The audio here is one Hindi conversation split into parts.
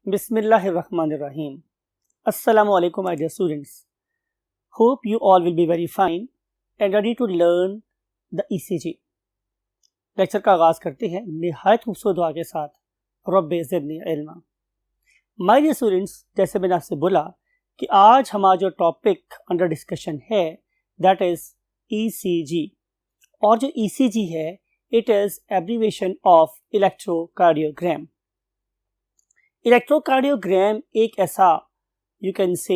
Bismillahirrahmanirrahim. Assalamu alaikum my dear students. Hope you all will be very fine and ready to learn the ECG. Lecture का आगाज़ करते हैं निहायत खूबसूरत दुआ के साथ रब्बे ज़िदनी इल्मा। माय डियर स्टूडेंट्स, जैसे मैंने आपसे बोला कि आज हमारा जो टॉपिक अंडर डिस्कशन है दैट इज़ ECG, और जो ECG है it is abbreviation of electrocardiogram. Electrocardiogram एक ऐसा यू कैन से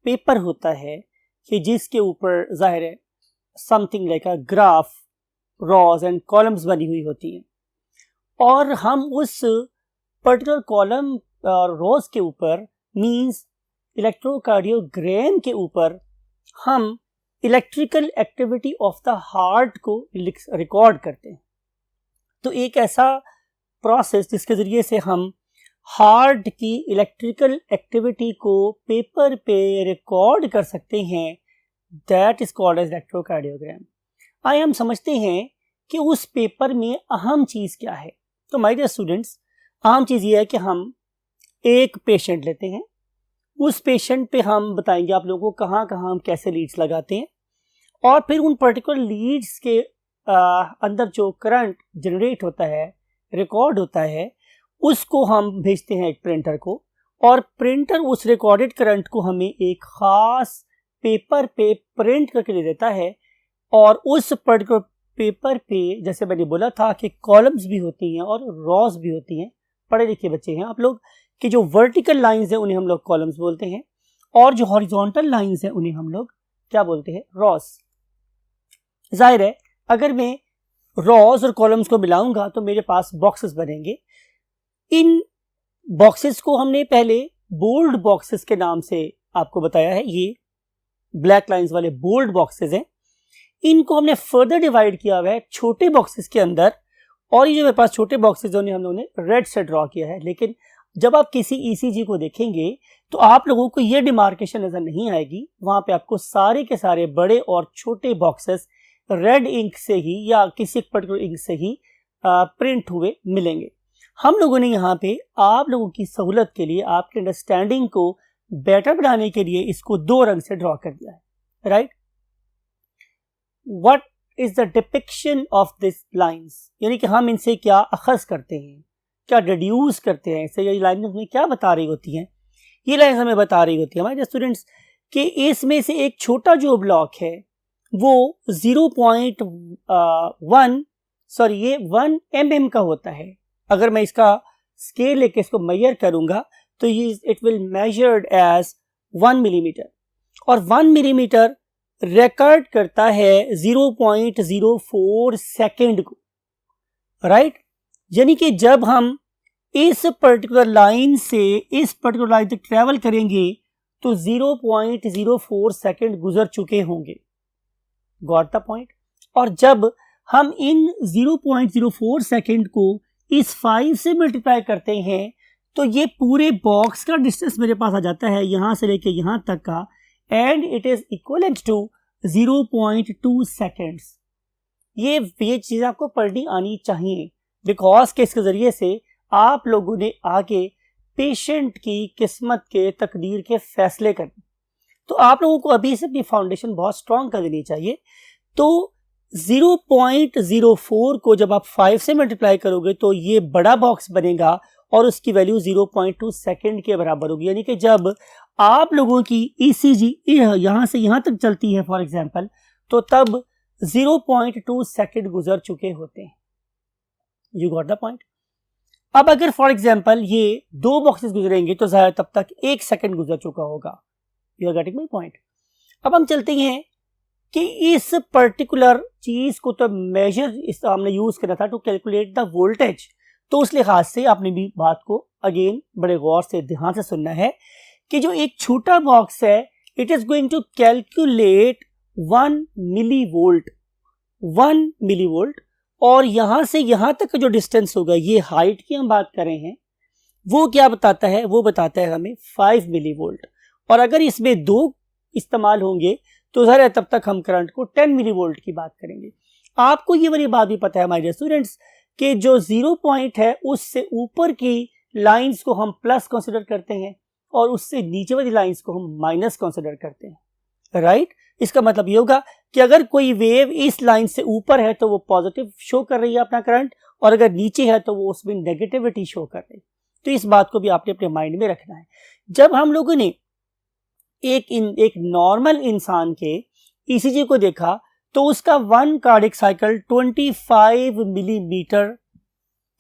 पेपर होता है कि जिसके ऊपर ज़ाहिर है something like a graph, rows and columns बनी हुई होती हैं, और हम उस पर्टिकुलर कॉलम और रॉज के ऊपर मींस इलेक्ट्रोकार्डियोग्राम के ऊपर हम electrical activity of the heart को रिकॉर्ड करते हैं। तो एक ऐसा प्रोसेस जिसके ज़रिए से हम हार्ट की इलेक्ट्रिकल एक्टिविटी को पेपर पे रिकॉर्ड कर सकते हैं, that is called as electrocardiogram. आइए हम समझते हैं कि उस पेपर में अहम चीज़ क्या है। तो माय डियर स्टूडेंट्स, अहम चीज़ ये है कि हम एक पेशेंट लेते हैं, उस पेशेंट पे हम बताएंगे आप लोगों को कहाँ कहाँ हम कैसे लीड्स लगाते हैं, और फिर उन पर्टिकुलर लीड्स के अंदर जो करंट जनरेट होता है, रिकॉर्ड होता है, उसको हम भेजते हैं एक प्रिंटर को, और प्रिंटर उस रिकॉर्डेड करंट को हमें एक ख़ास पेपर पे प्रिंट करके दे देता है। और उस पर्टिकुलर पेपर पे जैसे मैंने बोला था कि कॉलम्स भी होती हैं और रॉज भी होती हैं। पढ़े लिखे बच्चे हैं आप लोग कि जो वर्टिकल लाइंस हैं उन्हें हम लोग कॉलम्स बोलते हैं, और जो हॉरिजॉन्टल लाइंस हैं उन्हें हम लोग क्या बोलते हैं, रॉज। जाहिर है अगर मैं रॉज और कॉलम्स को मिलाऊंगा तो मेरे पास बॉक्सेस बनेंगे। इन बॉक्सेस को हमने पहले बोल्ड बॉक्सेस के नाम से आपको बताया है, ये ब्लैक लाइंस वाले बोल्ड बॉक्सेस हैं। इनको हमने फर्दर डिवाइड किया हुआ है छोटे बॉक्सेस के अंदर, और ये जो मेरे पास छोटे बॉक्सेस हैं हमने उन्हें रेड से ड्रॉ किया है। लेकिन जब आप किसी ECG को देखेंगे तो आप लोगों को ये डिमार्केशन नज़र नहीं आएगी, वहाँ पे आपको सारे के सारे बड़े और छोटे बॉक्सेस रेड इंक से ही या किसी पर्टिकुलर इंक से ही प्रिंट हुए मिलेंगे। हम लोगों ने यहाँ पे आप लोगों की सहूलत के लिए, आपके अंडरस्टैंडिंग को बेटर बनाने के लिए इसको दो रंग से ड्रॉ कर दिया है, right. What is the depiction of this lines, यानी कि हम इनसे क्या अखज़ करते हैं, क्या डिड्यूस करते हैं, इससे ये लाइंस हमें क्या बता रही होती हैं। ये लाइंस हमें बता रही होती है हमारे स्टूडेंट्स कि इसमें से एक छोटा जो ब्लॉक है वो 1 mm का होता है। अगर मैं इसका स्केल लेके इसको मेजर करूंगा तो ये it will measured as 1 millimetre, और 1 मिलीमीटर रिकॉर्ड करता है 0.04 सेकेंड को, राइट। यानी कि जब हम इस पर्टिकुलर लाइन से इस पर्टिकुलर लाइन तक ट्रेवल करेंगे तो 0.04 सेकेंड गुजर चुके होंगे। Got the point. और जब हम इन 0.04 सेकेंड को इस 5 से मल्टीप्लाई करते हैं तो ये पूरे बॉक्स का डिस्टेंस मेरे पास आ जाता है यहाँ से लेके यहाँ तक का, and it is equivalent to 0.2 seconds. ये चीज़ आपको पढ़नी आनी चाहिए, बिकॉज के इसके ज़रिए से आप लोगों ने आगे पेशेंट की किस्मत के तकदीर के फैसले करने। तो आप लोगों को अभी से अपनी फाउंडेशन बहुत स्ट्रॉन्ग कर देनी चाहिए। तो 0.04 को जब आप 5 से मल्टीप्लाई करोगे तो ये बड़ा बॉक्स बनेगा और उसकी वैल्यू 0.2 सेकेंड के बराबर होगी। यानी कि जब आप लोगों की ECG यहाँ से यहाँ तक चलती है फॉर एग्जांपल, तो तब 0.2 सेकेंड गुजर चुके होते हैं। You got the point. अब अगर फॉर एग्जांपल ये दो बॉक्सेस गुजरेंगे तो ज़ाहिर तब तक 1 सेकेंड गुजर चुका होगा। You are getting my point. अब हम चलते हैं कि इस पर्टिकुलर चीज़ को तो मेजर हमने यूज़ करा था टू कैलकुलेट द वोल्टेज। तो उस लिहाज से आपने भी बात को अगेन बड़े गौर से ध्यान से सुनना है कि जो एक छोटा बॉक्स है it is going to calculate 1 millivolt, और यहाँ से यहाँ तक का जो डिस्टेंस होगा, ये हाइट की हम बात कर रहे हैं, वो क्या बताता है, वो बताता है हमें 5 मिलीवोल्ट। और अगर इसमें 2 इस्तेमाल होंगे तो ज़रा तब तक हम करंट को 10 मिलीवोल्ट की बात करेंगे। आपको ये वाली बात भी पता है हमारे स्टूडेंट्स कि जो 0 पॉइंट है उससे ऊपर की लाइंस को हम प्लस कंसिडर करते हैं और उससे नीचे वाली लाइंस को हम माइनस कंसिडर करते हैं, राइट। इसका मतलब ये होगा कि अगर कोई वेव इस लाइन से ऊपर है तो वो पॉजिटिव शो कर रही है अपना करंट, और अगर नीचे है तो वो उसमें नेगेटिविटी शो कर रही है। तो इस बात को भी आपने अपने माइंड में रखना है। जब हम लोगों ने एक नॉर्मल इंसान के ईसीजी को देखा तो उसका 1 कार्डियक साइकिल 25 मिलीमीटर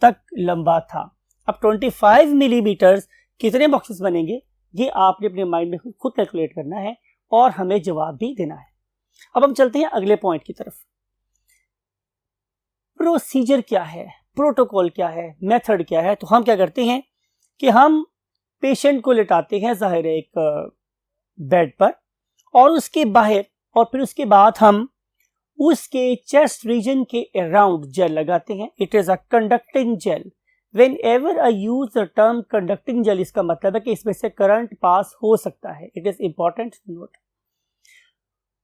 तक लंबा था। अब 25 मिलीमीटर कितने बॉक्सेस बनेंगे ये आपने अपने माइंड में खुद कैलकुलेट करना है और हमें जवाब भी देना है। अब हम चलते हैं अगले पॉइंट की तरफ। प्रोसीजर क्या है, प्रोटोकॉल क्या है, मेथड क्या है। तो हम क्या करते हैं कि हम पेशेंट को लेटाते हैं जाहिर है एक बेड पर, और उसके बाहर और फिर उसके बाद हम उसके चेस्ट रीजन के अराउंड जेल लगाते हैं। It is a conducting gel. Whenever I use the term conducting gel, इसका मतलब है कि इसमें से करंट पास हो सकता है। It is important note.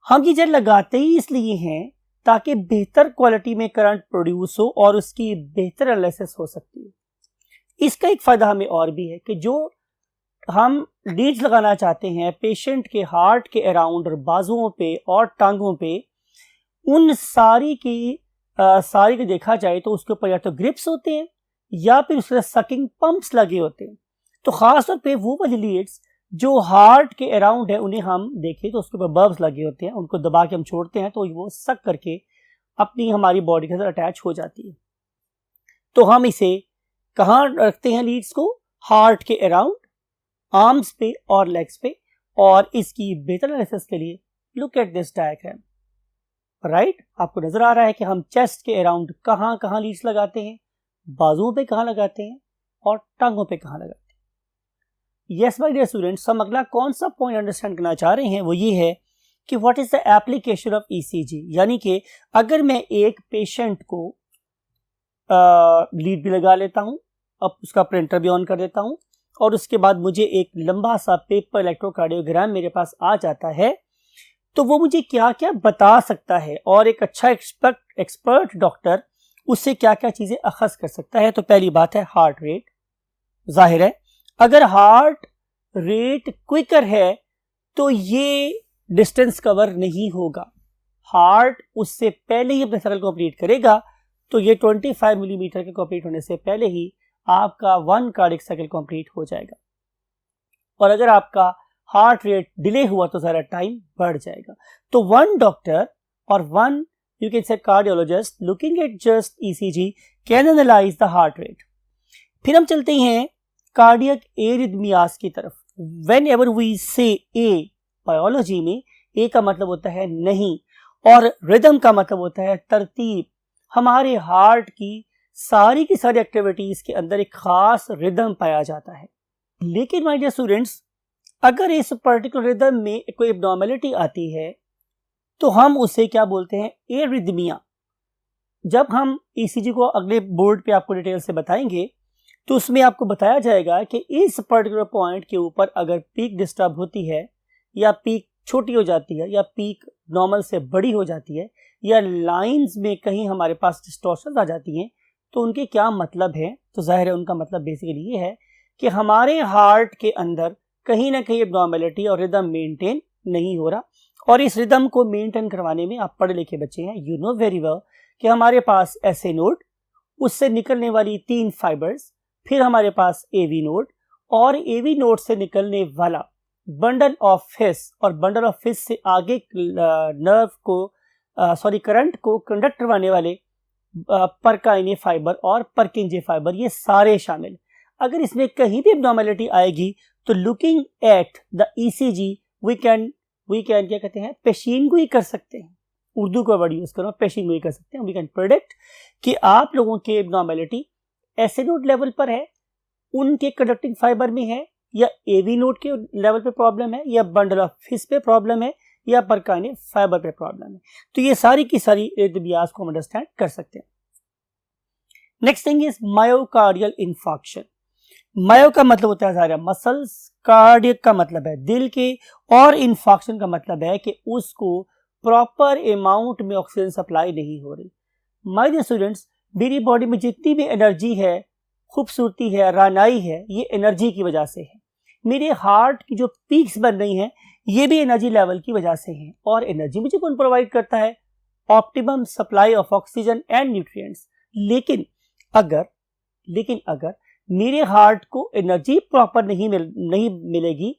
हम ये जेल लगाते ही इसलिए हैं ताकि बेहतर क्वालिटी में करंट प्रोड्यूस हो और उसकी बेहतर एनालिसिस हो सकती है। इसका एक फायदा हमें और भी है कि जो हम लीड्स लगाना चाहते हैं पेशेंट के हार्ट के अराउंड और बाजुओं पे और टांगों पे, उन सारी की देखा जाए तो उसके ऊपर या तो ग्रिप्स होते हैं या फिर उसके सकिंग पंप्स लगे होते हैं। तो खासतौर पे वो वाली लीड्स जो हार्ट के अराउंड है उन्हें हम देखें तो उसके ऊपर बल्ब्स लगे होते हैं, उनको दबा के हम छोड़ते हैं तो वो सक करके अपनी हमारी बॉडी के साथ अटैच हो जाती है। तो हम इसे कहाँ रखते हैं लीड्स को? हार्ट के अराउंड, आर्म्स पे और लेग्स पे। और इसकी बेहतर एनालिसिस के लिए look at this diagram, right. आपको नजर आ रहा है कि हम चेस्ट के अराउंड कहाँ कहाँ लीड्स लगाते हैं, बाजुओं पे कहाँ लगाते हैं और टांगों पे कहाँ लगाते हैं। यस माय डियर स्टूडेंट्स, हम अगला कौन सा पॉइंट अंडरस्टैंड करना चाह रहे हैं वो ये है कि what is the application of ECG. यानी कि अगर मैं एक पेशेंट को लीड भी लगा लेता हूं, अब उसका प्रिंटर भी ऑन कर देता हूं और उसके बाद मुझे एक लंबा सा पेपर इलेक्ट्रोकार्डियोग्राम मेरे पास आ जाता है, तो वो मुझे क्या क्या बता सकता है और एक अच्छा एक्सपर्ट डॉक्टर उससे क्या क्या चीजें अखज़ कर सकता है। तो पहली बात है हार्ट रेट। जाहिर है अगर हार्ट रेट क्विकर है तो ये डिस्टेंस कवर नहीं होगा। हार्ट उससे पहले ही अपने साइकिल कंप्लीट करेगा, तो ये 25 मिलीमीटर के कंप्लीट होने से पहले ही आपका 1 कार्डियक साइकिल कंप्लीट हो जाएगा। और अगर आपका हार्ट रेट डिले हुआ तो ज़रा टाइम बढ़ जाएगा। तो 1 डॉक्टर और 1 you can say cardiologist looking at just ECG can analyze the heart rate. फिर हम चलते हैं कार्डियक एरिथमियास की तरफ। Whenever we say A, biology में A का मतलब होता है नहीं और रिदम का मतलब होता है तरतीब। हमारे हार्ट की सारी एक्टिविटीज के अंदर एक खास रिदम पाया जाता है। लेकिन माय डियर स्टूडेंट्स, अगर इस पर्टिकुलर रिदम में कोई एब्नॉर्मलिटी आती है तो हम उसे क्या बोलते हैं? एरिथमिया। जब हम ईसीजी को अगले बोर्ड पे आपको डिटेल से बताएंगे तो उसमें आपको बताया जाएगा कि इस पर्टिकुलर पॉइंट के ऊपर अगर पीक डिस्टर्ब होती है या पीक छोटी हो जाती है या पीक नॉर्मल से बड़ी हो जाती है या लाइंस में कहीं हमारे पास डिस्टॉर्शन आ जाती हैं, तो उनके क्या मतलब है? तो जाहिर है उनका मतलब बेसिकली ये है कि हमारे हार्ट के अंदर कहीं ना कहीं एब्नॉर्मलिटी और रिदम मेंटेन नहीं हो रहा। और इस रिदम को मेंटेन करवाने में आप पढ़े लिखे बच्चे हैं, यू नो वेरी वेल कि हमारे पास एसए नोड, उससे निकलने वाली 3 फाइबर्स, फिर हमारे पास एवी नोड और एवी नोड से निकलने वाला बंडल ऑफ हिस, और बंडल ऑफ हिस से आगे नर्व को करंट को कंडक्ट करवाने वाले परकाइने फाइबर और परकिंजे फाइबर, ये सारे शामिल। अगर इसमें कहीं भी एब्नॉर्मलिटी आएगी तो looking at the ECG we can क्या कहते हैं, पेशीनगोई कर सकते हैं। उर्दू का वर्ड यूज करो, पेशीनगोई कर सकते हैं। वी कैन प्रेडिक्ट कि आप लोगों के एब्नॉर्मलिटी एसए नोड लेवल पर है, उनके कंडक्टिंग फाइबर में है, या एवी नोड के लेवल पे प्रॉब्लम है, या बंडल ऑफ हिस पे प्रॉब्लम है, या परकाइने फाइबर पे प्रॉब्लम है। तो ये सारी की सारी एरिथमियास को हम अंडरस्टैंड कर सकते हैं। Next thing is myocardial infarction. Myo का मतलब होता है सारा मसल्स, कार्डियक का मतलब है दिल के, और इंफार्क्शन का मतलब है कि उसको प्रॉपर अमाउंट में ऑक्सीजन सप्लाई नहीं हो रही। माय डियर स्टूडेंट्स, मेरी बॉडी में जितनी भी एनर्जी है खूबसूरती है, रानाई है, ये एनर्जी की वजह से है। मेरे हार्ट की जो पीक्स बन रही हैं ये भी एनर्जी लेवल की वजह से हैं। और एनर्जी मुझे कौन प्रोवाइड करता है? Optimum supply of oxygen and nutrients. लेकिन अगर मेरे हार्ट को एनर्जी प्रॉपर नहीं मिलेगी,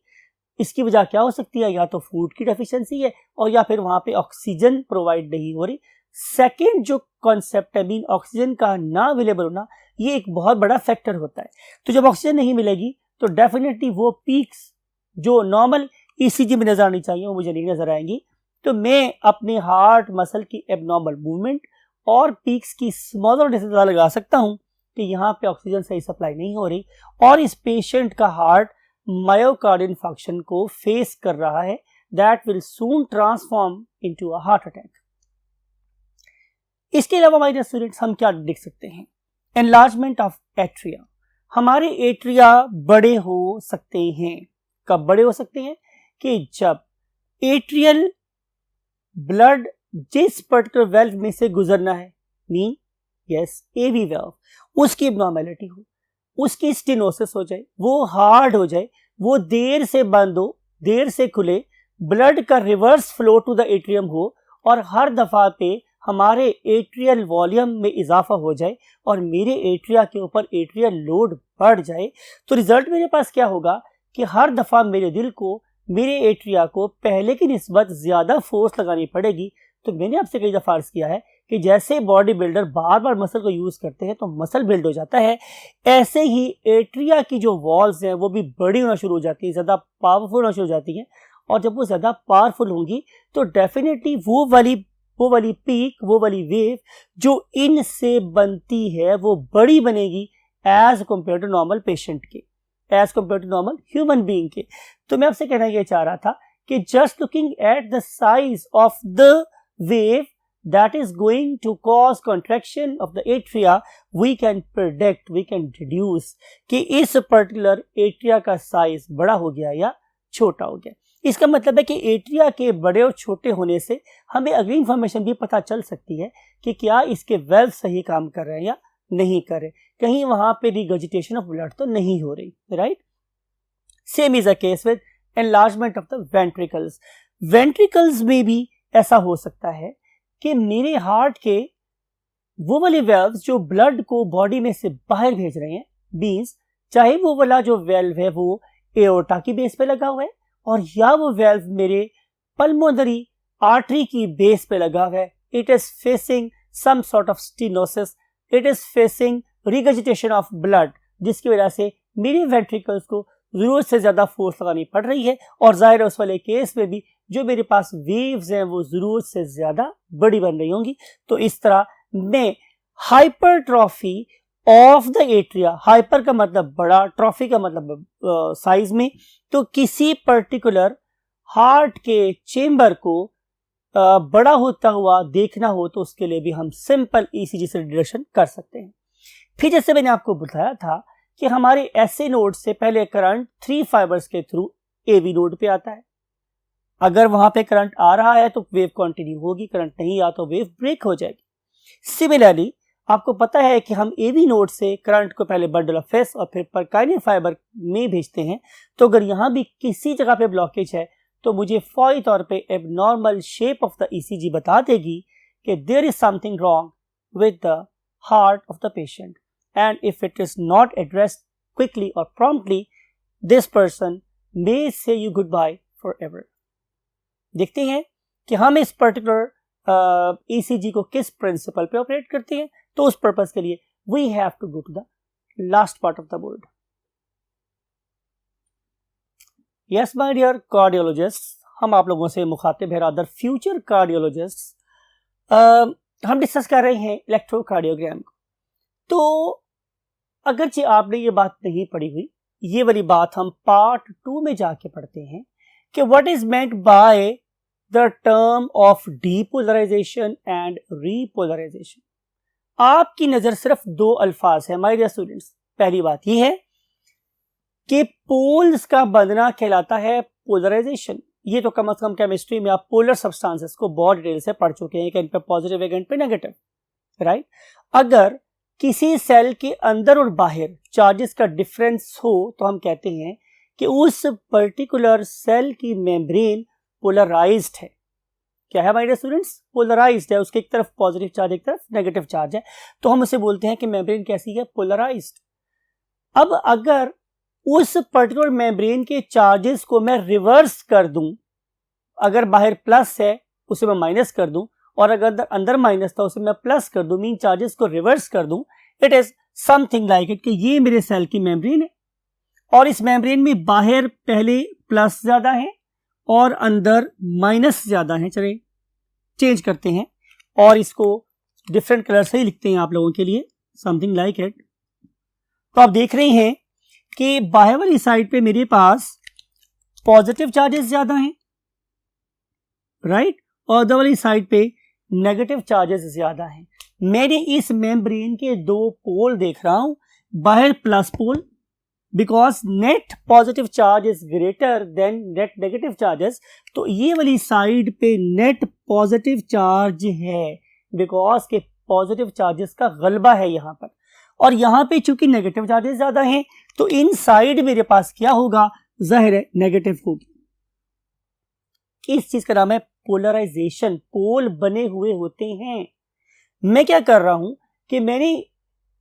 इसकी वजह क्या हो सकती है? या तो फूड की डेफिशिएंसी है और या फिर वहां पे ऑक्सीजन प्रोवाइड नहीं हो रही। सेकेंड जो कॉन्सेप्ट है मीन ऑक्सीजन का ना अवेलेबल होना, ये एक बहुत बड़ा फैक्टर होता है। तो जब ऑक्सीजन नहीं मिलेगी तो डेफिनेटली वो पीक्स जो नॉर्मल ईसीजी में नजर आनी चाहिए वो मुझे नहीं नजर आएंगी। तो मैं अपने हार्ट मसल की एबनॉर्मल मूवमेंट और पीक्स की स्मॉलर से पता लगा सकता हूं कि यहाँ पे ऑक्सीजन सही सप्लाई नहीं हो रही और इस पेशेंट का हार्ट मायोकार्डियल इंफार्क्शन को फेस कर रहा है, that will soon transform into a heart attack. इसके अलावा हमारे स्टूडेंट्स हम क्या देख सकते हैं? Enlargement of atria. हमारे एट्रिया बड़े हो सकते हैं। कब बड़े हो सकते हैं? कि जब एट्रियल ब्लड जिस पर्टिकुलर वेल्व में से गुजरना है, मीन यस एवी वेल्व, उसकी एब्नॉर्मेलिटी हो, उसकी स्टेनोसिस हो जाए, वो हार्ड हो जाए, वो देर से बंद हो, देर से खुले, ब्लड का reverse flow to the atrium हो और हर दफा पे हमारे एट्रियल वॉल्यूम में इजाफा हो जाए और मेरे एट्रिया के ऊपर एट्रियल लोड बढ़ जाए, तो रिजल्ट मेरे पास क्या होगा कि हर दफा मेरे दिल को, मेरे एट्रिया को पहले की निस्बत ज्यादा फोर्स लगानी पड़ेगी। तो मैंने आपसे कई दफा अर्ज किया है कि जैसे बॉडी बिल्डर बार बार मसल को यूज करते हैं तो मसल बिल्ड हो जाता है, ऐसे ही एट्रिया की जो वॉल्स हैं वो भी बड़ी होना शुरू हो जाती है, ज्यादा पावरफुल होना शुरू हो जाती हैं। और जब वो ज्यादा पावरफुल होंगी तो डेफिनेटली वो वाली पीक, वो वाली वेव जो इनसे बनती है वो बड़ी बनेगी as compare to normal patient के, as compare to normal human being के। तो मैं आपसे कहना ये चाह रहा था कि just looking at the size of the wave that is going to cause contraction of the atria, we can predict, we can deduce कि इस particular atria का साइज बड़ा हो गया या छोटा हो गया। इसका मतलब है कि एट्रिया के बड़े और छोटे होने से हमें अगली इंफॉर्मेशन भी पता चल सकती है कि क्या इसके वेल्व सही काम कर रहे हैं या नहीं कर रहे, कहीं वहां पे रिगर्जिटेशन ऑफ ब्लड तो नहीं हो रही, right. Same is a case with enlargement of the ventricles. Ventricles में भी ऐसा हो सकता है कि मेरे हार्ट के वो वाले वेल्व्स जो ब्लड को बॉडी में से बाहर भेज रहे हैं, मींस चाहे वो वाला जो वेल्व है वो एओर्टा की बेस पे लगा हुआ है और या वो वेल्व मेरे पल्मोनरी आर्टरी की बेस पे लगा हुआ है, it is facing some sort of stenosis, it is facing regurgitation of blood, जिसकी वजह से मेरे वेंट्रिकल्स को जरूरत से ज्यादा फोर्स लगानी पड़ रही है और जाहिर है उस वाले केस में भी जो मेरे पास वेव्स हैं वो जरूरत से ज्यादा बड़ी बन रही होंगी। तो इस तरह में hypertrophy of the atria, hyper का मतलब बड़ा, ट्रॉफी का मतलब साइज में, तो किसी पर्टिकुलर हार्ट के चेंबर को बड़ा होता हुआ देखना हो तो उसके लिए भी हम सिंपल ईसीजी से डिडक्शन कर सकते हैं। फिर जैसे मैंने आपको बताया था कि हमारे एसए नोड से पहले करंट 3 फाइबर्स के थ्रू एवी नोड पे आता है। अगर वहां पे करंट आ रहा है तो वेव कंटिन्यू होगी, करंट नहीं आ तो वेव ब्रेक हो जाएगी। सिमिलरली आपको पता है कि हम एवी नोड से करंट को पहले बंडल ऑफ फेस और फिर परकाइनियल फाइबर में भेजते हैं। तो अगर यहां भी किसी जगह पे ब्लॉकेज है तो मुझे फौरी तौर पे abnormal shape of the ECG बता देगी कि there is something wrong with the heart of the patient, and if it is not addressed quickly और promptly, this person may say you good bye forever. देखते हैं कि हम इस पर्टिकुलर ईसीजी को किस प्रिंसिपल पे ऑपरेट करते हैं। तो उस पर्पस के लिए we have to go to the last part of the board. Yes my dear cardiologist, हम आप लोगों से मुखातिब है, रादर फ्यूचर कार्डियोलॉजिस्ट। हम डिस्कस कर रहे हैं इलेक्ट्रोकार्डियोग्राम। तो अगरचे आपने ये बात नहीं पढ़ी हुई, ये वाली बात हम पार्ट 2 में जाके पढ़ते हैं कि what is meant by the term of depolarization and repolarization. आपकी नजर सिर्फ 2 अल्फाज है माय डियर स्टूडेंट्स। पहली बात यह है कि पोल्स का बंधना कहलाता है पोलराइजेशन। ये तो कम से कम केमिस्ट्री में आप पोलर सब्सटेंसेस को बहुत डिटेल से पढ़ चुके हैं कि इन पे पॉजिटिव है, इन पे नेगेटिव, राइट। अगर किसी सेल के अंदर और बाहर चार्जेस का डिफरेंस हो तो हम कहते हैं कि उस पर्टिकुलर सेल की मेम्ब्रेन पोलराइज्ड है। क्या है माय डियर स्टूडेंट्स? पोलराइज्ड है, उसके एक तरफ पॉजिटिव चार्ज एक तरफ नेगेटिव चार्ज है, तो हम उसे बोलते हैं कि मेम्ब्रेन कैसी है? पोलराइज्ड। अब अगर उस पर्टिकुलर मेम्ब्रेन के चार्जेस को मैं रिवर्स कर दूं, अगर बाहर प्लस है उसे मैं माइनस कर दूं और अगर अंदर माइनस था उसे मैं प्लस कर दूं, मीन चार्जेस को रिवर्स कर दूं, it is something like it कि ये मेरे सेल की मेम्ब्रेन है और इस मेम्ब्रेन में बाहर पहले प्लस ज्यादा है और अंदर माइनस ज्यादा है। चलिए चेंज करते हैं और इसको डिफरेंट कलर से ही लिखते हैं आप लोगों के लिए, समथिंग लाइक इट। तो आप देख रहे हैं कि बाहर वाली साइड पे मेरे पास पॉजिटिव चार्जेस ज्यादा हैं, राइट, और अदर वाली साइड पे नेगेटिव चार्जेस ज्यादा हैं। मैंने इस मेम्ब्रेन के दो पोल देख रहा हूं, बाहर plus pole because net positive charge is greater than net negative charges, तो ये वाली साइड पे नेट पॉजिटिव चार्ज है बिकॉज के पॉजिटिव चार्जेस का गलबा है यहां पर, और यहां पे चूंकि नेगेटिव चार्जेस ज्यादा हैं तो इन साइड मेरे पास क्या होगा? जाहिर है नेगेटिव होगी। इस चीज का नाम है पोलराइजेशन, पोल बने हुए होते हैं। मैं क्या कर रहा हूं कि मैंने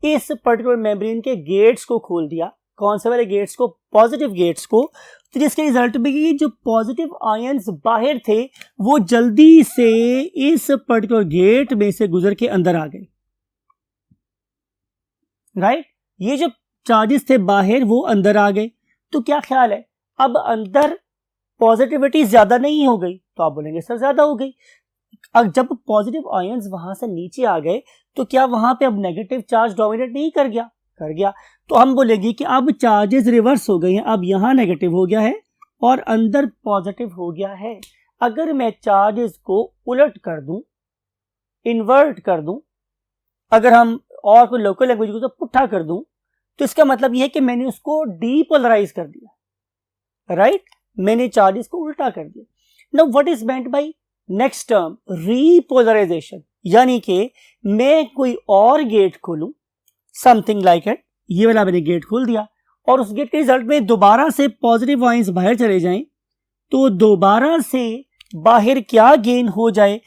इस पर्टिकुलर मेम्ब्रेन के गेट्स को खोल दिया। कौन से वाले गेट्स को? पॉजिटिव गेट्स को, तो जिसके रिजल्ट में ये जो पॉजिटिव आयंस बाहर थे वो जल्दी से इस पर्टिकुलर गेट में से गुजर के अंदर आ गए, राइट। ये जो चार्जेस थे बाहर वो अंदर आ गए, तो क्या ख्याल है अब अंदर पॉजिटिविटी ज्यादा नहीं हो गई? तो आप बोलेंगे सर ज्यादा हो गई। अब जब पॉजिटिव आयंस वहां से नीचे आ गए तो क्या वहां पे अब नेगेटिव चार्ज डोमिनेट नहीं कर गया? कर गया। तो हम बोलेंगे कि अब चार्जेस रिवर्स हो गए हैं, अब यहां नेगेटिव हो गया है और अंदर पॉजिटिव हो गया है। अगर मैं चार्जेस को उलट कर दूं, इन्वर्ट कर दूं, अगर हम और कोई लोकल लैंग्वेज को तो पुट्ठा कर दूं, तो इसका मतलब यह है कि मैंने उसको डीपोलराइज कर दिया, राइट, मैंने चार्जेस को उल्टा कर दिया। Now what is meant bye next term? Repolarisation, यानी कि मैं कोई और गेट खोलूं, समथिंग लाइक इट, ये वाला मैंने गेट खोल दिया और उस गेट के रिजल्ट में दोबारा से पॉजिटिव आयंस बाहर चले जाएं, तो दोबारा से बाहर क्या गेन हो जाए?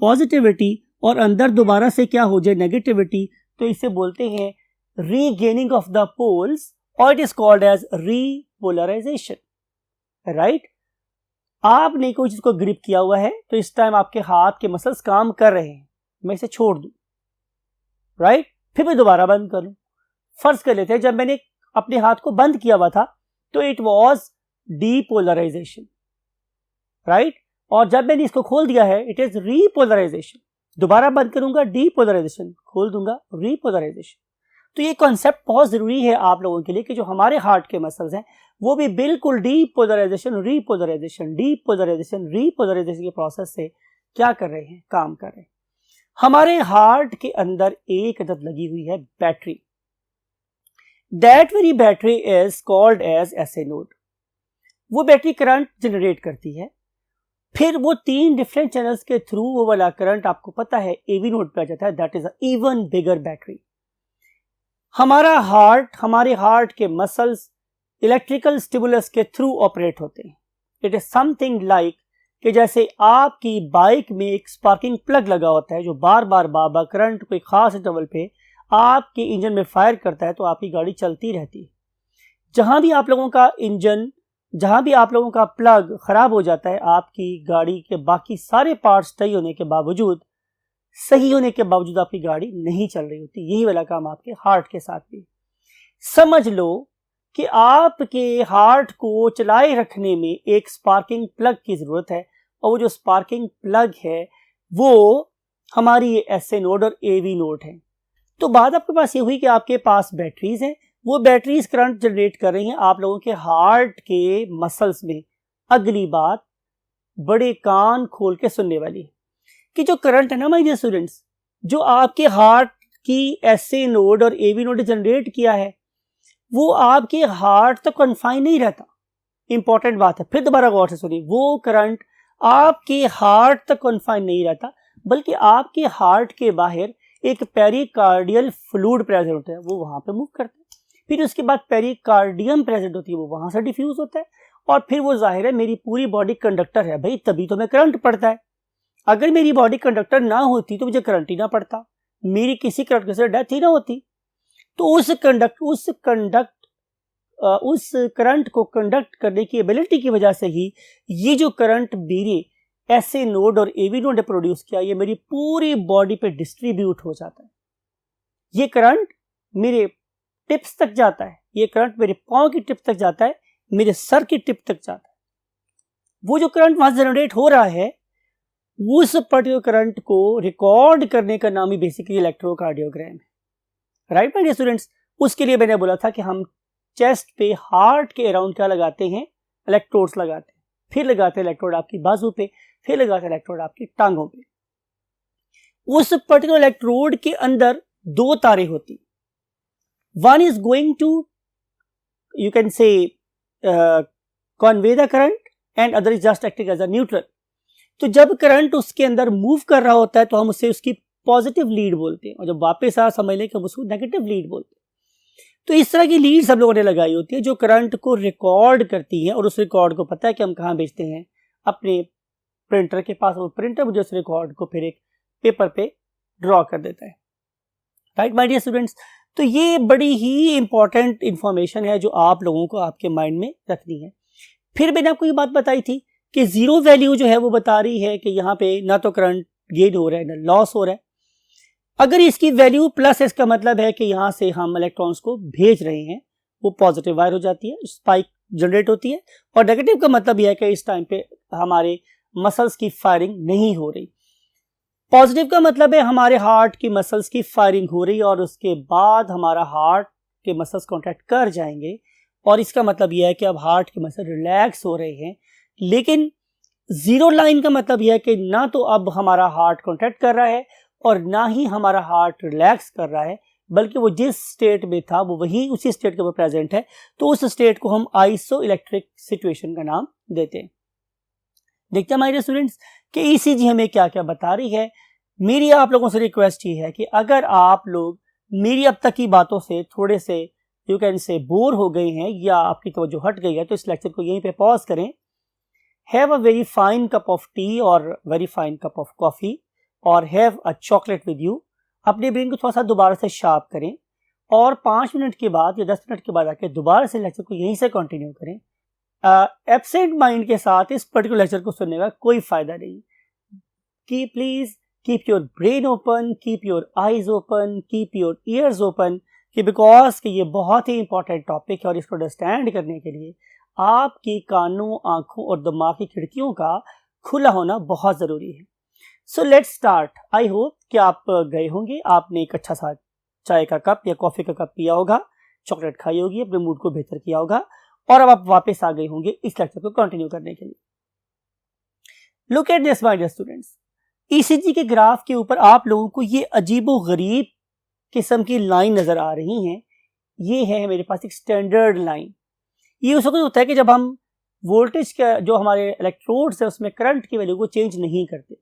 पॉजिटिविटी, और अंदर दोबारा से क्या हो जाए? नेगेटिविटी। तो इसे बोलते हैं रीगेनिंग ऑफ द पोल्स और it is called as repolarization, right. आपने कोई चीज को ग्रिप किया हुआ है तो इस टाइम आपके हाथ के मसल्स काम कर रहे हैं, मैं इसे छोड़ दूं, राइट, फिर मैं दोबारा बंद कर लूं। फर्ज कर लेते हैं जब मैंने अपने हाथ को बंद किया हुआ था तो इट वाज डीपोलराइजेशन, राइट, और जब मैंने इसको खोल दिया है इट इज रीपोलराइजेशन। दोबारा बंद करूंगा डीपोलराइजेशन, खोल दूंगा रीपोलराइजेशन। तो ये कॉन्सेप्ट बहुत जरूरी है आप लोगों के लिए कि जो हमारे हार्ट के मसल्स हैं वो भी बिल्कुल डीपोलराइजेशन रीपोलराइजेशन डीपोलराइजेशन रीपोलराइजेशन के प्रोसेस से क्या कर रहे हैं? काम कर रहे हैं। हमारे हार्ट के अंदर एक अदद लगी हुई है battery, that very battery is called as SA node. वो बैटरी करंट जनरेट करती है, फिर वो 3 डिफरेंट चैनल्स के थ्रू वो वाला करंट आपको पता है एवी नोड पे आ जाता है, that is even bigger battery. हमारा हार्ट, हमारे हार्ट के मसल्स इलेक्ट्रिकल स्टिमुलस के थ्रू ऑपरेट होते हैं। इट इज समथिंग लाइक कि जैसे आपकी बाइक में एक स्पार्किंग प्लग लगा होता है जो बार बार करंट कोई खास इंटरवल पे आपके इंजन में फायर करता है तो आपकी गाड़ी चलती रहती है। जहां भी आप लोगों का इंजन, जहां भी आप लोगों का प्लग खराब हो जाता है, आपकी गाड़ी के बाकी सारे पार्ट्स सही होने के बावजूद आपकी गाड़ी नहीं चल रही होती। यही वाला काम आपके हार्ट के साथ भी। समझ लो कि आपके हार्ट को चलाए रखने में एक स्पार्किंग प्लग की जरूरत है और वो जो स्पार्किंग प्लग है वो हमारी एसए नोड और एवी नोड है। तो बात आपके पास ये हुई कि आपके पास बैटरीज हैं, वो बैटरीज करंट जनरेट कर रही हैं आप लोगों के हार्ट के मसल्स में। अगली बात बड़े कान खोल के सुनने वाली है कि जो करंट है ना माय डियर स्टूडेंट्स, जो आपके हार्ट की एसए नोड और एवी नोड जनरेट किया है वो आपके हार्ट तक कन्फाइन नहीं रहता। इंपॉर्टेंट बात है, फिर दोबारा गौर से सुनिए, वो करंट आपके हार्ट तक कन्फाइन नहीं रहता बल्कि आपके हार्ट के बाहर एक पेरिकार्डियल फ्लूइड प्रेजेंट होता है, वो वहां पे मूव करता है। फिर उसके बाद पेरिकार्डियम प्रेजेंट होती है, वो वहां से डिफ्यूज होता है, और फिर वो जाहिर है मेरी पूरी बॉडी कंडक्टर है भाई, तभी तो मैं करंट पड़ता है। अगर मेरी बॉडी कंडक्टर ना होती तो मुझे करंट ही ना पड़ता, मेरी किसी करंट से डेथ ही ना होती। तो उस करंट को कंडक्ट करने की एबिलिटी की वजह से ही ये जो करंट मेरे ऐसे नोड और एवी नोड ने प्रोड्यूस किया, ये मेरी पूरी बॉडी पे डिस्ट्रीब्यूट हो जाता है। ये करंट मेरे टिप्स तक जाता है, ये करंट मेरे पांव की टिप तक जाता है, मेरे सर की टिप तक जाता है। वो जो करंट वहां जनरेट हो रहा है, उस पर्टिकुलर करंट को रिकॉर्ड करने का नाम ही बेसिकली इलेक्ट्रोकार्डियोग्राम है। राइट माय डियर स्टूडेंट्स, उसके लिए मैंने बोला था कि हम चेस्ट पे हार्ट के अराउंड क्या लगाते हैं, इलेक्ट्रोड्स लगाते हैं, फिर लगाते हैं इलेक्ट्रोड आपकी बाजू पे, फिर लगाते हैं इलेक्ट्रोड आपकी टांगों पे। उस पर्टिकुलर इलेक्ट्रोड के अंदर दो तारे होती, one is going to you can say convey the current and other is just acting as a neutral. तो जब करंट उसके अंदर मूव कर रहा होता है तो हम उससे उसकी पॉजिटिव लीड बोलते हैं, और जब वापस आ समझ लें कि हम उसको नेगेटिव लीड बोलते हैं। तो इस तरह की लीड सब लोगों ने लगाई होती है जो करंट को रिकॉर्ड करती है, और उस रिकॉर्ड को पता है कि हम कहाँ भेजते हैं, अपने प्रिंटर के पास। वो प्रिंटर मुझे उस रिकॉर्ड को फिर एक पेपर पे ड्रॉ कर देता है। राइट माय डियर स्टूडेंट्स, तो ये बड़ी ही इंपॉर्टेंट इंफॉर्मेशन है जो आप लोगों को आपके माइंड में रखनी है। फिर मैंने आपको ये बात बताई थी कि जीरो वैल्यू जो है वो बता रही है कि यहाँ पे ना तो करंट गेन हो रहा है ना लॉस हो रहा है। अगर इसकी वैल्यू प्लस है, इसका मतलब है कि यहाँ से हम इलेक्ट्रॉन्स को भेज रहे हैं, वो पॉजिटिव वायर हो जाती है, स्पाइक जनरेट होती है। और नेगेटिव का मतलब यह है कि इस टाइम पे हमारे मसल्स की फायरिंग नहीं हो रही। पॉजिटिव का मतलब है हमारे हार्ट की मसल्स की फायरिंग हो रही है, और उसके बाद हमारा हार्ट के मसल्स कॉन्ट्रैक्ट कर जाएंगे, और इसका मतलब यह है कि अब हार्ट के मसल रिलैक्स हो रहे हैं। लेकिन जीरो लाइन का मतलब यह है कि ना तो अब हमारा हार्ट कॉन्ट्रैक्ट कर रहा है और ना ही हमारा हार्ट रिलैक्स कर रहा है, बल्कि वो जिस स्टेट में था वो वही उसी स्टेट के ऊपर प्रेजेंट है। तो उस स्टेट को हम आइसो इलेक्ट्रिक सिचुएशन का नाम देते हैं। देखते हैं हमारे स्टूडेंट्स कि ईसीजी हमें क्या क्या बता रही है। मेरी आप लोगों से रिक्वेस्ट ये है कि अगर आप लोग मेरी अब तक की बातों से थोड़े से यू कैन से बोर हो गए हैं या आपकी तवज्जो हट गई है, तो इस लेक्चर को यहीं पे पॉज करें, have a very fine cup of tea और very fine cup of coffee, और have a chocolate with you. अपने ब्रेन को थोड़ा सा दोबारा से शार्प करें, और 5 मिनट के बाद या 10 मिनट के बाद आके दोबारा से लेक्चर को यहीं से कंटिन्यू करें। एब्सेंट माइंड के साथ इस पर्टिकुलर लेक्चर को सुनने का कोई फायदा नहीं। Please keep your brain open, keep your eyes open, keep your ears open, कि बिकॉज कि ये बहुत ही इंपॉर्टेंट टॉपिक है, और इसको अंडरस्टैंड करने के लिए आपकी कानों, आंखों और दिमाग की खिड़कियों का खुला होना बहुत जरूरी है। So let's start. I hope कि आप गए होंगे, आपने एक अच्छा सा चाय का कप या कॉफी का कप पिया होगा, चॉकलेट खाई होगी, अपने मूड को बेहतर किया होगा, और अब आप वापस आ गए होंगे इस लेक्चर को कंटिन्यू करने के लिए। Look at this my dear students, ECG के ग्राफ के ऊपर आप लोगों को ये अजीबोगरीब किस्म की लाइन नजर आ रही हैं। ये है मेरे पास एक स्टैंडर्ड लाइन। ये उस वक्त होता है कि जब हम वोल्टेज का जो हमारे इलेक्ट्रोड्स है उसमें करंट की वैल्यू को चेंज नहीं करते,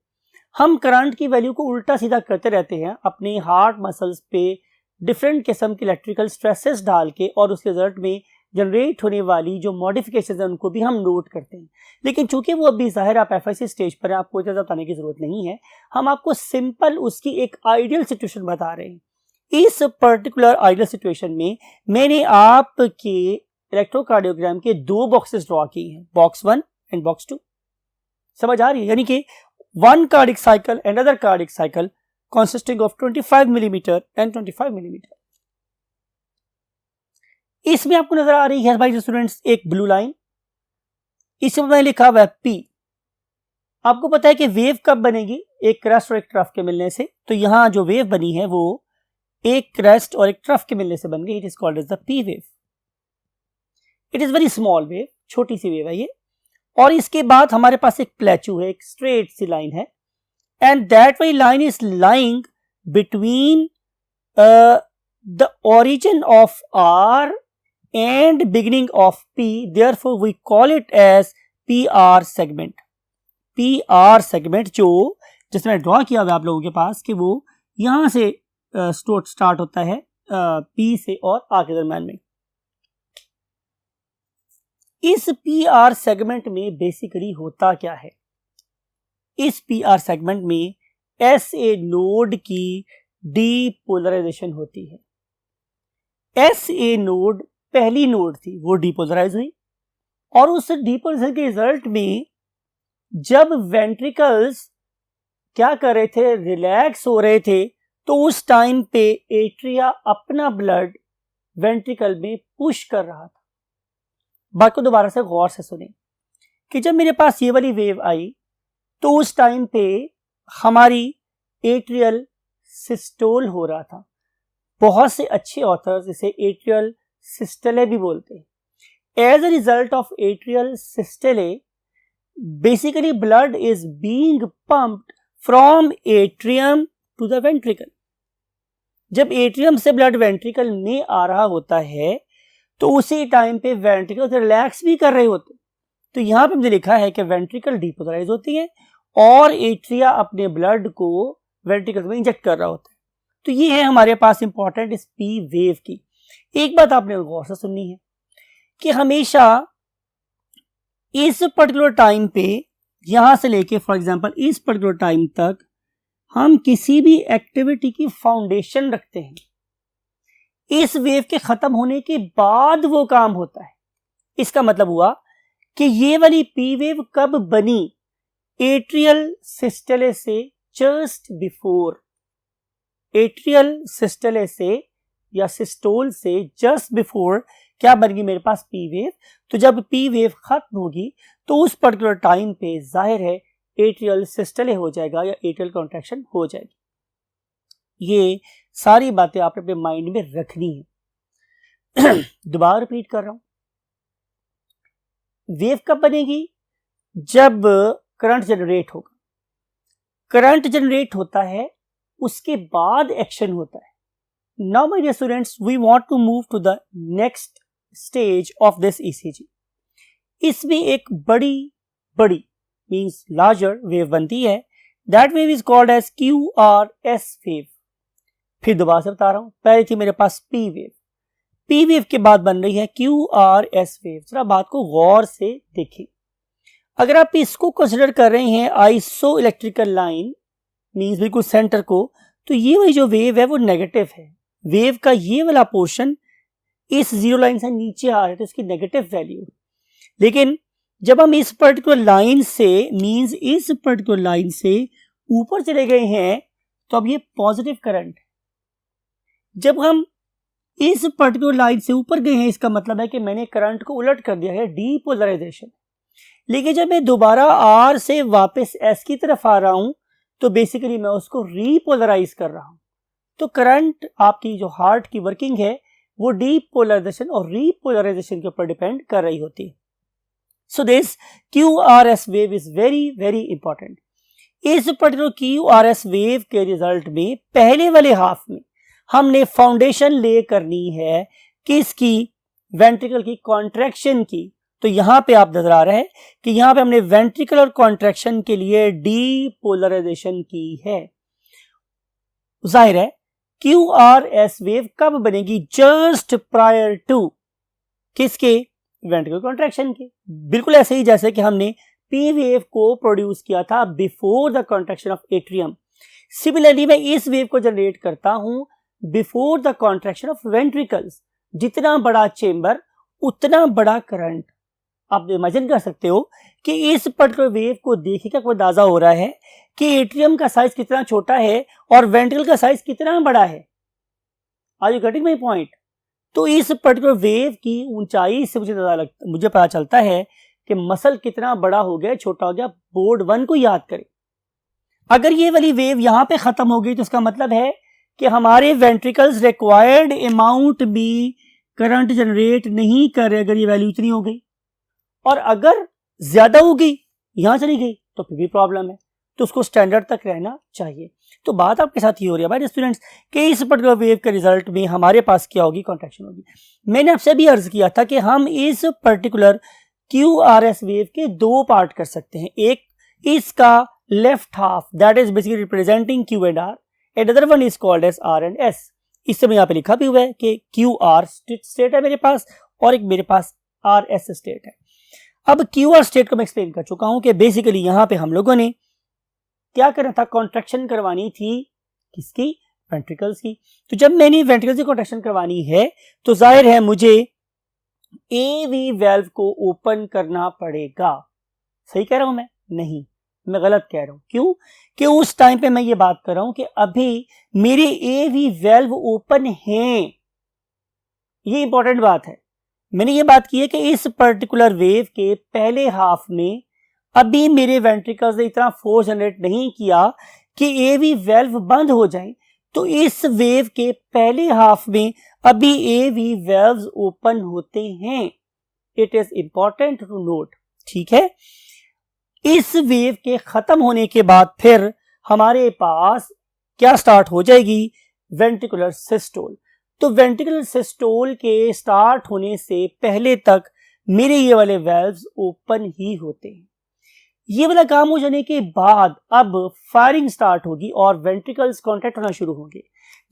हम करंट की वैल्यू को उल्टा सीधा करते रहते हैं अपने हार्ट मसल्स पे डिफरेंट किस्म के इलेक्ट्रिकल स्ट्रेसेस डाल के, और उस रिजल्ट में जनरेट होने वाली जो मॉडिफिकेशन है उनको भी हम नोट करते हैं। लेकिन चूंकि वो अभी जाहिर आप एफआईसी स्टेज पर है, आपको इतना बताने की जरूरत नहीं है, हम आपको सिंपल उसकी एक आइडियल सिचुएशन बता रहे हैं। इस पर्टिकुलर आइडियल सिचुएशन में मैंने आपके इलेक्ट्रोकार्डियोग्राम के 2 बॉक्सेस ड्रॉ किए हैं, बॉक्स 1 एंड बॉक्स 2। समझ आ रही है? यानी कि one cardiac cycle and another cardiac cycle consisting of 25 millimeter and 25 millimeter। इसमें आपको नजर आ रही है भाई स्टूडेंट्स एक ब्लू लाइन, इसमें मैंने लिखा हुआ है P। आपको पता है कि वेव कब बनेगी? एक क्रेस्ट और एक ट्रफ के मिलने से। तो यहां जो वेव बनी है वो एक क्रेस्ट और एक ट्रफ के मिलने से बन गई। It is called as the P wave. It is very small wave, छोटी सी वेव है ये। और इसके बाद हमारे पास एक प्लेचू है, एक स्ट्रेट सी लाइन है, and that very line is lying between the origin of R and beginning of P, therefore we call it as P are segment. पी आर सेगमेंट जो जिसमें ड्रॉ किया हुआ आप लोगों के पास कि वो यहां से स्टार्ट होता है पी से और आर के दरम्यान में। इस पी आर सेगमेंट में बेसिकली होता क्या है? इस पी आर सेगमेंट में एस ए नोड की डीपोलराइजेशन होती है। एस ए नोड पहली नोड थी, वो डीपोलराइज हुई और उस डीपोलराइजेशन के रिजल्ट में जब वेंट्रिकल्स क्या कर रहे थे, रिलैक्स हो रहे थे, तो उस टाइम पे एट्रिया अपना ब्लड वेंट्रिकल में पुश कर रहा था। बात को दोबारा से गौर से सुने कि जब मेरे पास ये वाली वेव आई तो उस टाइम पे हमारी एट्रियल सिस्टोल हो रहा था। बहुत से अच्छे ऑथर्स इसे एट्रियल सिस्टले भी बोलते हैं। As a result of atrial systole basically blood is being pumped from atrium to the ventricle. जब एट्रियम से ब्लड वेंट्रिकल में आ रहा होता है तो उसी टाइम पे वेंट्रिकल रिलैक्स भी कर रहे होते। तो यहां पे हमने लिखा है कि वेंट्रिकल डीपोलराइज होती है और एट्रिया अपने ब्लड को वेंट्रिकल में इंजेक्ट कर रहा होता है। तो ये है हमारे पास इंपॉर्टेंट इस पी वेव की। एक बात आपने गौर से सुननी है कि हमेशा इस पर्टिकुलर टाइम पे यहां से लेके फॉर एग्जांपल इस पर्टिकुलर टाइम तक हम किसी भी एक्टिविटी की फाउंडेशन रखते हैं। इस वेव के खत्म होने के बाद वो काम होता है। इसका मतलब हुआ कि ये वाली पी वेव कब बनी? एट्रियल सिस्टले से जस्ट बिफोर, एट्रियल सिस्टले से या सिस्टोल से जस्ट बिफोर क्या बन गई मेरे पास? P wave. तो जब पी वेव खत्म होगी तो उस पर्टिकुलर टाइम पे जाहिर है एट्रियल सिस्टले हो जाएगा या एट्रियल कॉन्ट्रैक्शन हो जाएगी। ये सारी बातें आपने अपने माइंड में रखनी है। दोबारा रिपीट कर रहा हूं, वेव कब बनेगी? जब करंट जनरेट होगा। करंट जनरेट होता है, उसके बाद एक्शन होता है। Now my dear students, we want to move to the next stage of this ECG. इसमें एक बड़ी मींस लार्जर वेव बनती है। That wave is called as QRS wave. फिर दोबारा से बता रहा हूं, पहले थी मेरे पास पी वेव, पी वेव के बाद बन रही है QRS वेव। जरा बात को गौर से देखिए। अगर आप इसको कंसिडर कर रहे हैं आइसो इलेक्ट्रिकल लाइन मींस बिल्कुल सेंटर को, तो ये वाली जो वेव है वो नेगेटिव है। वेव का ये वाला पोर्शन इस जीरो लाइन से नीचे आ रहा है तो इसकी नेगेटिव वैल्यू। लेकिन जब हम इस पर्टिकुलर लाइन से मींस इस पर्टिकुलर लाइन से ऊपर चले गए हैं तो अब ये पॉजिटिव करंट है। जब हम इस पर्टिकुलर लाइन से ऊपर गए हैं इसका मतलब है कि मैंने करंट को उलट कर दिया है, डीपोलराइजेशन। लेकिन जब मैं दोबारा आर से वापस एस की तरफ आ रहा हूं तो बेसिकली मैं उसको रीपोलराइज कर रहा हूं। तो करंट आपकी जो हार्ट की वर्किंग है वो डीपोलराइजेशन और रीपोलराइजेशन के ऊपर डिपेंड कर रही होती है। So this QRS wave is very very important. इस पर्टिकुलर QRS वेव के रिजल्ट में पहले वाले हाफ में हमने फाउंडेशन ले करनी है किसकी? वेंट्रिकल की कॉन्ट्रैक्शन की। तो यहां पे आप नजर आ रहा है कि यहां पे हमने वेंट्रिकुलर कॉन्ट्रैक्शन के लिए डीपोलराइजेशन की है। जाहिर है QRS वेव कब बनेगी? जस्ट प्रायर टू किसके? वेंट्रिकुलर कॉन्ट्रैक्शन के। बिल्कुल ऐसे ही जैसे कि हमने पी वेव को प्रोड्यूस किया था before the contraction of atrium. Similarly मैं इस वेव को जनरेट करता हूं before the contraction of ventricles. जितना बड़ा चेंबर उतना बड़ा करंट। आप इमेजिन कर सकते हो कि इस पर्टिकुलर वेव को देखिएगा कोई अंदाजा हो रहा है कि एट्रियम का साइज कितना छोटा है और वेंट्रिकल का साइज कितना बड़ा है। Are you getting my point? तो इस पर्टिकुलर वेव की ऊंचाई से मुझे पता चलता है कि मसल कितना बड़ा हो गया, छोटा हो गया। बोर्ड 1 को याद करें। अगर ये वाली वेव यहां पे खत्म हो गई तो इसका मतलब है कि हमारे वेंट्रिकल्स रिक्वायर्ड अमाउंट भी करंट जनरेट नहीं कर रहे अगर ये वैल्यू इतनी हो गई, और अगर ज्यादा हो गई यहां चली गई तो फिर भी प्रॉब्लम है। तो उसको स्टैंडर्ड तक रहना चाहिए। तो बात आपके साथ ये हो रही है भाई स्टूडेंट्स कि इस पर्टिकुलर वेव के रिजल्ट में हमारे पास क्या होगी? कॉन्ट्रैक्शन होगी। मैंने आपसे भी अर्ज किया था कि हम इस पर्टिकुलर QRS वेव के दो पार्ट कर सकते हैं। एक इसका left half that is basically representing Q and R, another one is called as R and S। इस समय यहाँ पे लिखा भी हुआ है कि QR स्टेट है मेरे पास और एक मेरे पास RS स्टेट है। अब QR स्टेट को मैं एक्सप्लेन कर चुका हूं कि बेसिकली यहाँ पे हम लोगों ने क्या करना था, कॉन्ट्रैक्शन करवानी थी किसकी, वेंट्रिकल्स की। तो जब मैंने वेंट्रिकल्स की कॉन्ट्रैक्शन करवानी है तो जाहिर है मुझे AV वेल्व को ओपन करना पड़ेगा। सही कह रहा हूं नहीं, मैं गलत कह रहा हूं। क्यों? कि उस टाइम पे मैं ये बात कर रहा हूं कि अभी मेरे AV वेल्व ओपन हैं। ये इंपॉर्टेंट बात है। मैंने ये बात की है कि इस पर्टिकुलर वेव के पहले हाफ में अभी मेरे वेंट्रिकल्स ने इतना फोर्स जनरेट नहीं किया कि AV वेल्व बंद हो जाए। तो इस वेव के पहले हाफ में अभी AV वेल्व्स ओपन होते हैं। It is important to note, ठीक है। इस वेव के खत्म होने के बाद फिर हमारे पास क्या स्टार्ट हो जाएगी, वेंट्रिकुलर सिस्टोल। तो वेंट्रिकुलर सिस्टोल के स्टार्ट होने से पहले तक मेरे ये वाले वेल्व्स ओपन ही होते हैं। ये वाला काम हो जाने के बाद अब फायरिंग स्टार्ट होगी और वेंट्रिकल्स कॉन्ट्रैक्ट होना शुरू होंगे।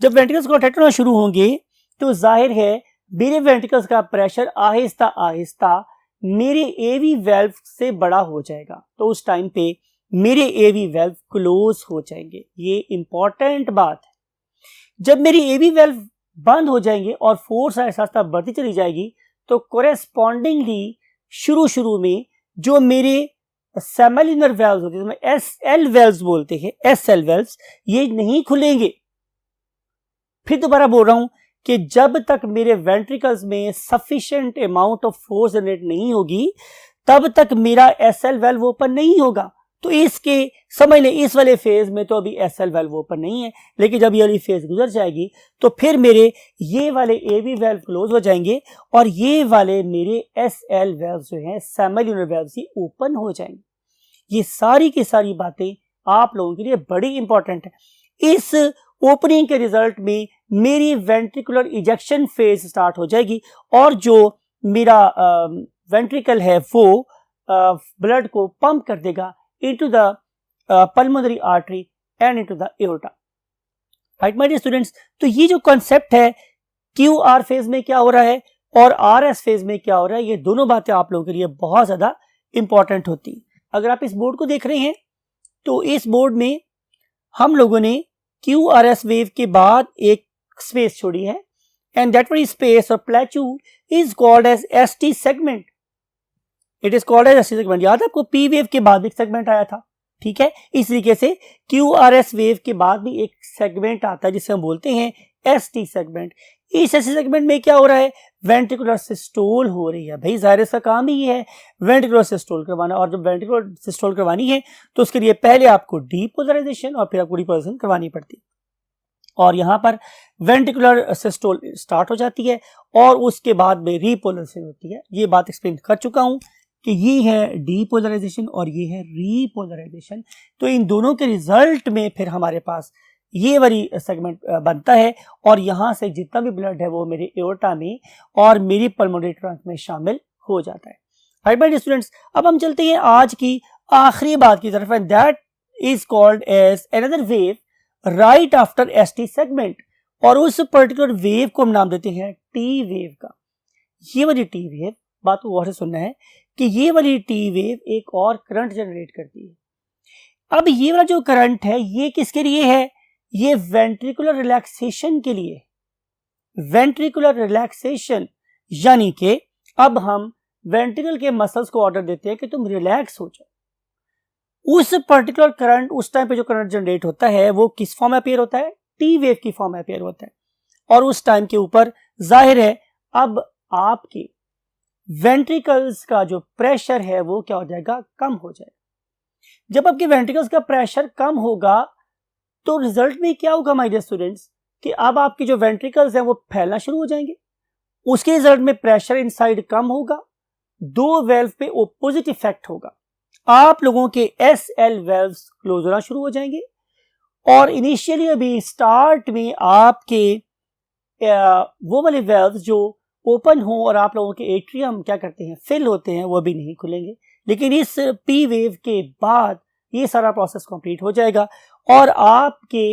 जब वेंट्रिकल्स कॉन्ट्रैक्ट होना शुरू होंगे तो जाहिर है मेरे वेंट्रिकल्स का प्रेशर आहिस्ता आहिस्ता मेरे AV वेल्व से बड़ा हो जाएगा। तो उस टाइम पे मेरे AV वेल्व क्लोज हो जाएंगे। ये इंपॉर्टेंट बात है। जब मेरी AV वेल्व बंद हो जाएंगे और फोर्स आहिस्ता बढ़ती चली जाएगी तो कोरेस्पॉन्डिंगली शुरू में जो मेरे सेमिलुनर वेल्व्स होते हैं, SL वेल्व्स बोलते हैं, SL वेल्व्स, ये नहीं खुलेंगे। फिर दोबारा बोल रहा हूं कि जब तक मेरे वेंट्रिकल्स में sufficient amount of force generate नहीं होगी तब तक मेरा SL वेल्व ओपन नहीं होगा। तो इसके समझ लें इस वाले फेज में तो अभी SL वेल्व ओपन नहीं है, लेकिन जब ये वाली फेज गुजर जाएगी तो फिर मेरे ये वाले AV वेल्व क्लोज हो जाएंगे और ये वाले मेरे SL वेल्व जो हैं सेमिलुनर वेल्व ही ओपन हो जाएंगे। ये सारी की सारी बातें आप लोगों के लिए बड़ी इंपॉर्टेंट है। इस ओपनिंग के रिजल्ट में मेरी वेंट्रिकुलर इजेक्शन फेज स्टार्ट हो जाएगी और जो मेरा वेंट्रिकल है वो ब्लड को पंप कर देगा into the pulmonary artery and into the aorta। Right my dear students, तो ये जो कॉन्सेप्ट है QR फेज में क्या हो रहा है और RS फेज में क्या हो रहा है, ये दोनों बातें आप लोगों के लिए बहुत ज्यादा इंपॉर्टेंट होती है। अगर आप इस बोर्ड को देख रहे हैं तो इस बोर्ड में हम लोगों ने QRS वेव के बाद एक स्पेस छोड़ी है एंड दैट वाली स्पेस और plateau is called as ST segment. It is called as ST segment. याद है आपको P वेव के बाद एक सेगमेंट आया था, ठीक है। इस तरीके से QRS वेव के बाद भी एक सेगमेंट आता है जिसे हम बोलते हैं ST सेगमेंट। इस ST सेगमेंट में क्या हो रहा है, वेंट्रिकुलर सिस्टोल हो रही है। भाई जाहिर सा काम ही है वेंट्रिकुलर सिस्टोल करवाना, और जब वेंट्रिकुलर सिस्टोल करवानी है तो उसके लिए पहले आपको डीपोलराइजेशन और फिर आपको रिपोलराइजेशन करवानी पड़ती है। और यहाँ पर वेंट्रिकुलर सिस्टोल स्टार्ट हो जाती है और उसके बाद में रिपोलराइजेशन होती है। ये बात एक्सप्लेन कर चुका हूँ कि ये है डीपोलराइजेशन और ये है रीपोलराइजेशन। तो इन दोनों के रिजल्ट में फिर हमारे पास ये वाली सेगमेंट बनता है और यहाँ से जितना भी ब्लड है वो मेरे एओर्टा में और मेरी पल्मोनरी ट्रंक में शामिल हो जाता है। राइट माय डियर स्टूडेंट्स, अब हम चलते हैं आज की आखिरी बात की तरफ and that is called as another wave right after ST segment. और उस पर्टिकुलर वेव को हम नाम देते हैं T वेव का। ये वाली T वेव, बात को गौर से सुनना है कि ये वाली T वेव एक और करंट जनरेट करती है। अब ये वाला जो करंट है ये किसके लिए है, ये वेंट्रिकुलर रिलैक्सेशन के लिए। वेंट्रिकुलर रिलैक्सेशन यानी कि अब हम वेंट्रिकल के मसल्स को ऑर्डर देते हैं कि तुम रिलैक्स हो जाओ। उस पर्टिकुलर करंट, उस टाइम पे जो करंट जनरेट होता है वो किस फॉर्म में अपीयर होता है, T वेव की फॉर्म में अपीयर होता है। और उस टाइम के ऊपर जाहिर है अब आपके वेंट्रिकल्स का जो प्रेशर है वो क्या हो जाएगा, कम हो जाएगा। जब आपके वेंट्रिकल्स का प्रेशर कम होगा तो रिजल्ट में क्या होगा माय डियर स्टूडेंट्स, कि अब आपके जो वेंट्रिकल्स हैं वो फैलना शुरू हो जाएंगे। उसके रिजल्ट में प्रेशर इनसाइड कम होगा, दो वेल्व पे ऑपोजिट इफेक्ट होगा। आप लोगों के SL वेल्व्स क्लोज होना शुरू हो जाएंगे और इनिशियली अभी स्टार्ट में आपके वो वाले वेल्व्स जो ओपन हो और आप लोगों के एट्रियम क्या करते हैं, फिल होते हैं, वो भी नहीं खुलेंगे। लेकिन इस P वेव के बाद ये सारा प्रोसेस कंप्लीट हो जाएगा और आपके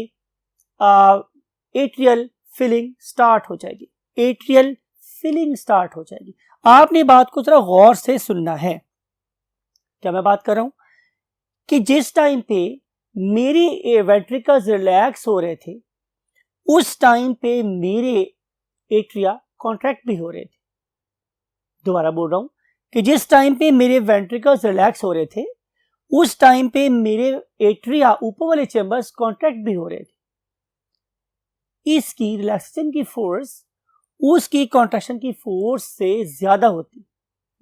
एट्रियल फिलिंग स्टार्ट हो जाएगी, एट्रियल फिलिंग स्टार्ट हो जाएगी। आपने बात को जरा गौर से सुनना है। क्या मैं बात कर रहा हूं कि जिस टाइम पे मेरे वेंट्रिकल्स रिलैक्स हो रहे थे उस टाइम पे मेरे एट्रिया कॉन्ट्रैक्ट भी हो रहे थे। दोबारा बोल रहा हूं कि जिस टाइम पे मेरे वेंट्रिकल्स रिलैक्स हो रहे थे उस टाइम पे मेरे एट्रिया ऊपर वाले चेंबर्स कॉन्ट्रैक्ट भी हो रहे थे। इसकी रिलैक्सेशन की फोर्स उसकी कॉन्ट्रैक्शन की फोर्स से ज्यादा होती।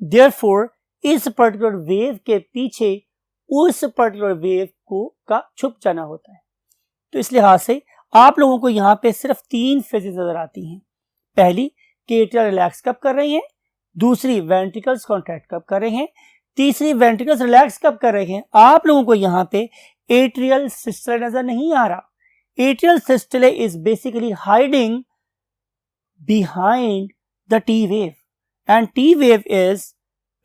देयरफॉर इस पर्टिकुलर वेव के पीछे उस पर्टिकुलर वेव को का छुप जाना होता है। तो इस लिहाज से आप लोगों को यहाँ पे सिर्फ 3 फेजेस नजर आती हैं। पहली कि एट्रिया रिलैक्स कब कर रही हैं, दूसरी वेंट्रिकल्स कॉन्ट्रैक्ट कब कर रहे हैं, तीसरी वेंट्रिकल्स रिलैक्स कब कर रहे हैं। आप लोगों को यहाँ पे एट्रियल सिस्टले नजर नहीं आ रहा। Atrial systole is basically hiding behind the T wave and T wave is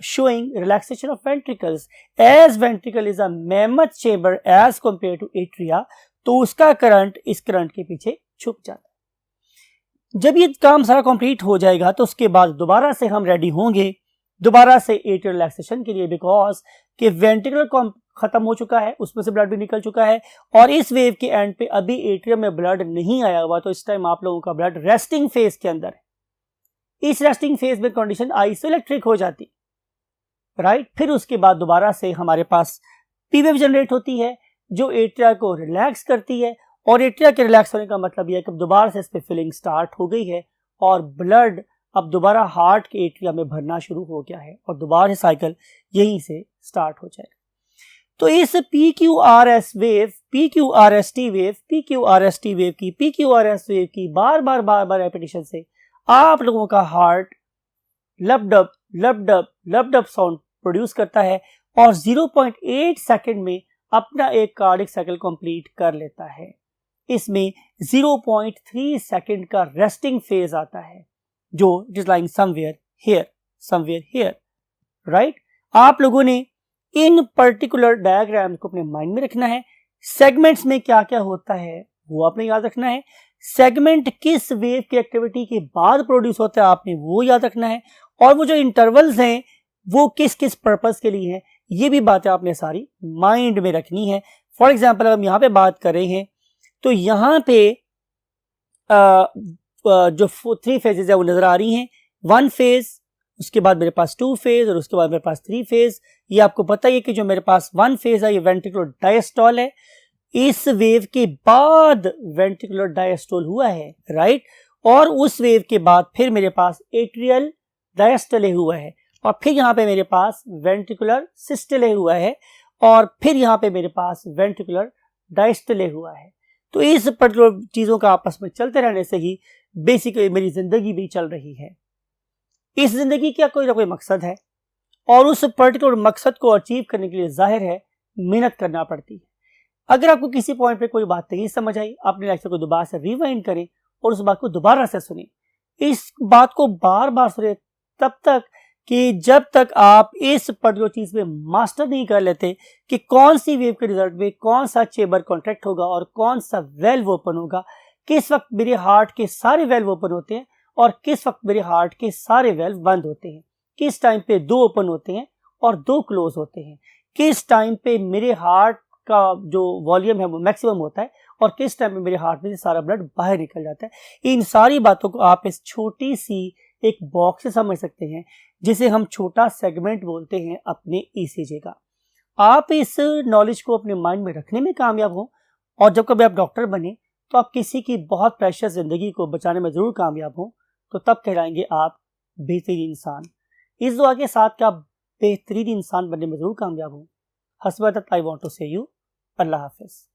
showing relaxation of ventricles. As ventricle is a mammoth chamber as compared to atria, तो उसका करंट इस करंट के पीछे छुप जाता है। जब ये काम सारा कंप्लीट हो जाएगा तो उसके बाद दोबारा से हम रेडी होंगे दोबारा से एट्रियल रिलैक्सेशन के लिए, बिकॉज कि वेंट्रिकल खत्म हो चुका है, उसमें से ब्लड भी निकल चुका है और इस वेव के एंड पे अभी एट्रियम में ब्लड नहीं आया हुआ। तो इस टाइम आप लोगों का ब्लड रेस्टिंग फेज के अंदर है। इस रेस्टिंग फेज में कंडीशन आइसोइलेक्ट्रिक हो जाती, राइट। फिर उसके बाद दोबारा से हमारे पास पी वेव जनरेट होती है जो एट्रिया को रिलैक्स करती है और एट्रिया के रिलैक्स होने का मतलब यह है कि दोबारा से इस पे फिलिंग स्टार्ट हो गई है और ब्लड अब दोबारा हार्ट के एट्रिया में भरना शुरू हो गया है और दोबारा साइकिल यहीं से स्टार्ट हो जाएगा। तो इस PQRS wave, PQRST wave, PQRST wave की, PQRS वेव की बार बार रेपिटेशन से आप लोगों का हार्ट लपडप लपडप लपडप साउंड प्रोड्यूस करता है और 0.8 सेकंड में अपना एक कार्डिक साइकिल कंप्लीट कर लेता है। इसमें 0.3 सेकंड का रेस्टिंग फेज आता है जो it is lying somewhere here, right. आप लोगों ने इन पर्टिकुलर डायग्राम को अपने माइंड में रखना है। सेगमेंट्स में क्या क्या होता है वो आपने याद रखना है। सेगमेंट किस वेव की एक्टिविटी के बाद प्रोड्यूस होता है आपने वो याद रखना है और वो जो इंटरवल्स हैं वो किस किस पर्पस के लिए हैं ये भी बातें आपने सारी माइंड में रखनी है। फॉर एग्जाम्पल अगर हम यहाँ पे बात कर रहे हैं तो यहाँ पे जो 3 फेजेस है वो नजर आ रही हैं। 1 फेज, उसके बाद मेरे पास 2 फेज और उसके बाद मेरे पास 3 फेज। ये आपको पता ही है कि जो मेरे पास 1 फेज है ये वेंट्रिकुलर डायस्टॉल है। इस वेव के बाद वेंट्रिकुलर डायस्टोल हुआ है, राइट। और उस वेव के बाद फिर मेरे पास एट्रियल डायस्टले हुआ है और फिर यहाँ पे मेरे पास वेंट्रिकुलर सिस्टले हुआ है और फिर यहाँ पे मेरे पास वेंट्रिकुलर डायस्टले हुआ है। तो इस पर्टिकुलर चीजों का आपस में चलते रहने से ही बेसिकली मेरी जिंदगी भी चल रही है। इस जिंदगी का कोई ना कोई मकसद है और उस पर्टिकुलर मकसद को अचीव करने के लिए जाहिर है मेहनत करना पड़ती है। अगर आपको किसी पॉइंट पे कोई बात नहीं समझ आई, अपने लेक्चर को दोबारा से रिवाइंड करें और उस बात को दोबारा से सुनें। इस बात को बार बार सुने तब तक कि जब तक आप इस पर्टिकुलर चीज में मास्टर नहीं कर लेते कि कौन सी वेव के रिजल्ट में कौन सा चेंबर कॉन्ट्रैक्ट होगा और कौन सा वेल्व ओपन होगा, किस वक्त मेरे हार्ट के सारे वेल्व ओपन होते हैं और किस वक्त मेरे हार्ट के सारे वेल्व बंद होते हैं, किस टाइम पे 2 ओपन होते हैं और 2 क्लोज होते हैं, किस टाइम पे मेरे हार्ट का जो वॉल्यूम है वो मैक्सिमम होता है और किस टाइम पे मेरे हार्ट में से सारा ब्लड बाहर निकल जाता है। इन सारी बातों को आप इस छोटी सी एक बॉक्स से समझ सकते हैं जिसे हम छोटा सेगमेंट बोलते हैं अपने ईसीजी का। आप इस नॉलेज को अपने माइंड में रखने में कामयाब हो और जब कभी आप डॉक्टर बने तो आप किसी की बहुत प्रेशियस जिंदगी को बचाने में जरूर कामयाब हो, तो तब कहलाएंगे आप बेहतरीन इंसान। इस दुआ के साथ कि आप बेहतरीन इंसान बनने में जरूर कामयाब हो। हस्बत आई वांट टू से यू, अल्लाह हाफिज।